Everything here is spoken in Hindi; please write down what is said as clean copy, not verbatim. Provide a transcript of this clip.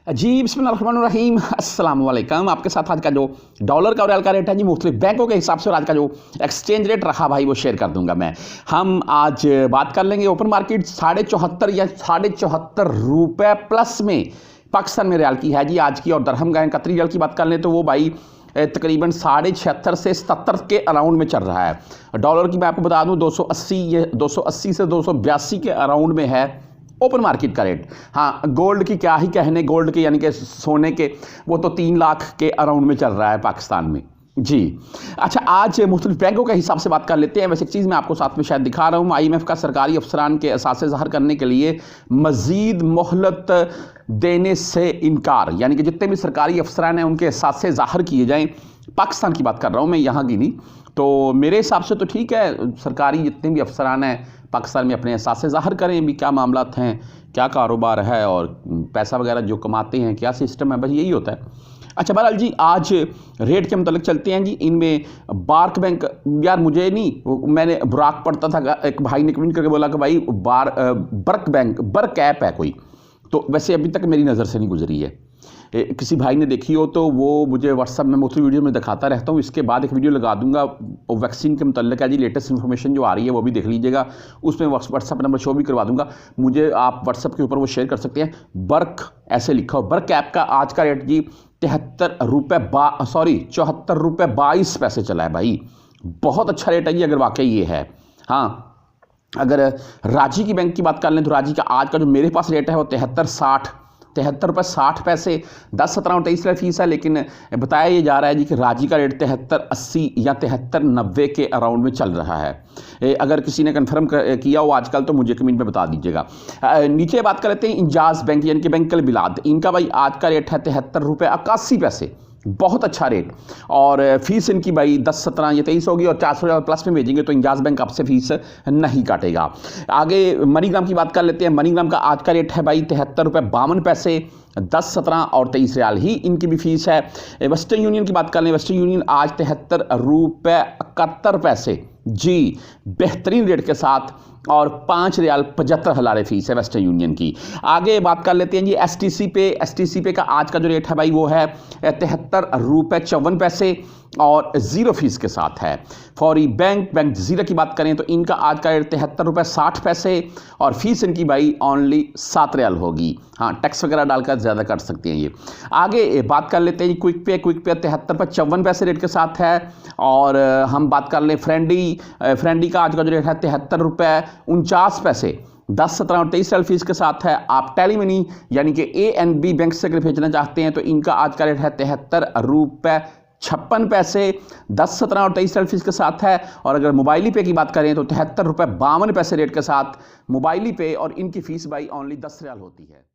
जी बिस्मिल्लाहिर्रहमानिर्रहीम अस्सलाम वालेकुम। आपके साथ आज का जो डॉलर का और रियाल का रेट है जी मुख्तलिफ बैंकों के हिसाब से और आज का जो एक्सचेंज रेट रहा भाई वो शेयर कर दूंगा मैं। हम आज बात कर लेंगे ओपन मार्केट 74.5 या 74.5 रुपये प्लस में पाकिस्तान में रियाल की है जी आज की। और दरहम का कतरी रियाल की बात कर लें तो वो भाई तकरीबन 76.5 से 77 के अराउंड में चल रहा है। डॉलर की मैं आपको बता दूं 280 से 282 के अराउंड में है ओपन मार्केट का रेट। हाँ, गोल्ड की क्या ही कहने, गोल्ड के यानी कि सोने के वो तो 3 लाख के अराउंड में चल रहा है पाकिस्तान में जी। अच्छा, आज मुख्तलिफ बैंकों के हिसाब से बात कर लेते हैं। वैसे एक चीज़ मैं आपको साथ में शायद दिखा रहा हूँ, IMF का सरकारी अफसरान के असासे ज़ाहिर करने के लिए मज़ीद मोहलत देने से इनकार, यानी कि जितने भी सरकारी अफसरान हैं उनके असासे ज़ाहिर किए जाएँ। पाकिस्तान की बात कर रहा हूँ मैं, यहाँ की नहीं। तो मेरे हिसाब से तो ठीक है, सरकारी जितने भी अफसरान हैं पाकिस्तान में अपने एहसास ज़ाहिर करें भी क्या मामलात हैं, क्या कारोबार है और पैसा वगैरह जो कमाते हैं क्या सिस्टम है, बस यही होता है। अच्छा बहरहाल जी, आज रेट के मुतालिक चलते हैं जी। इनमें बार्क बैंक, यार मुझे नहीं, मैंने बुराक पढ़ता था, एक भाई ने कमेंट करके बोला कि भाई बर्क बैंक, बर्क ऐप है कोई, तो वैसे अभी तक मेरी नज़र से नहीं गुजरी है। किसी भाई ने देखी हो तो वो मुझे व्हाट्सअप में मुख्तलिफ वीडियो में दिखाता रहता हूँ। इसके बाद एक वीडियो लगा दूंगा वैक्सीन के मुतल्लिक है जी, लेटेस्ट इन्फॉर्मेशन जो आ रही है वो भी देख लीजिएगा। उसमें व्हाट्सअप नंबर शो भी करवा दूंगा, मुझे आप व्हाट्सअप के ऊपर वो शेयर कर सकते हैं। बर्क ऐसे लिखा हो, बर्क ऐप का आज का रेट जी 74 रुपये 22 पैसे चला है भाई। बहुत अच्छा रेट है जी अगर वाकई ये है। हाँ, अगर राजी की बैंक की बात कर लें तो राजी का आज का जो मेरे पास रेट है वो 73 रुपये 60 पैसे 10, 17 और 23 फीस है। लेकिन बताया ये जा रहा है जी कि राजी का रेट 73.80 या 73.90 के अराउंड में चल रहा है। अगर किसी ने कंफर्म किया हो आजकल तो मुझे कमेंट में बता दीजिएगा। नीचे बात कर लेते हैं इंजाज बैंक यानी कि बैंक बिलाद, इनका भाई आज का रेट है 73 रुपये 81 पैसे, बहुत अच्छा रेट। और फीस इनकी भाई 10, 17 या 23 होगी और 400 प्लस में भेजेंगे तो इंजाज बैंक आपसे फीस नहीं काटेगा। आगे मनीग्राम की बात कर लेते हैं। मनीग्राम का आज का रेट है भाई 73 रुपये 52 पैसे, 10, 17 और 23 रियाल ही इनकी भी फीस है। वेस्टर्न यूनियन की बात कर लें, वेस्टर्न यूनियन आज 73 रुपये 71 पैसे जी, बेहतरीन रेट के साथ, और 5 रियाल 75 हलारे फीस है वेस्टर्न यूनियन की। आगे बात कर लेते हैं जी STC पे का आज का जो रेट है भाई वो है 73 रुपये 54 पैसे और 0 फीस के साथ है। फौरी बैंक ज़ीरा की बात करें तो इनका आज का रेट 73 रुपये 60 पैसे और फीस इनकी भाई ओनली 7 रियाल होगी। हाँ, टैक्स वगैरह डालकर ज़्यादा कर सकते हैं ये। आगे बात कर लेते हैं क्विक पे 73 रुपये 54 पैसे रेट के साथ है। और हम बात कर लें फ्रेंडी का आज का जो रेट है 73 रुपये 49 पैसे, 10, 17 और 23 रियाल फीस के साथ है। आप टेलीमनी यानी कि ANB बैंक से अगर भेजना चाहते हैं तो इनका आज का रेट है 73 रुपये 56 पैसे, 10, 17 और 23 रियाल फीस के साथ है। और अगर मोबाइली पे की बात करें तो 73 रुपये 52 पैसे रेट के साथ मोबाइली पे, और इनकी फीस भाई ओनली 10 रियाल होती है।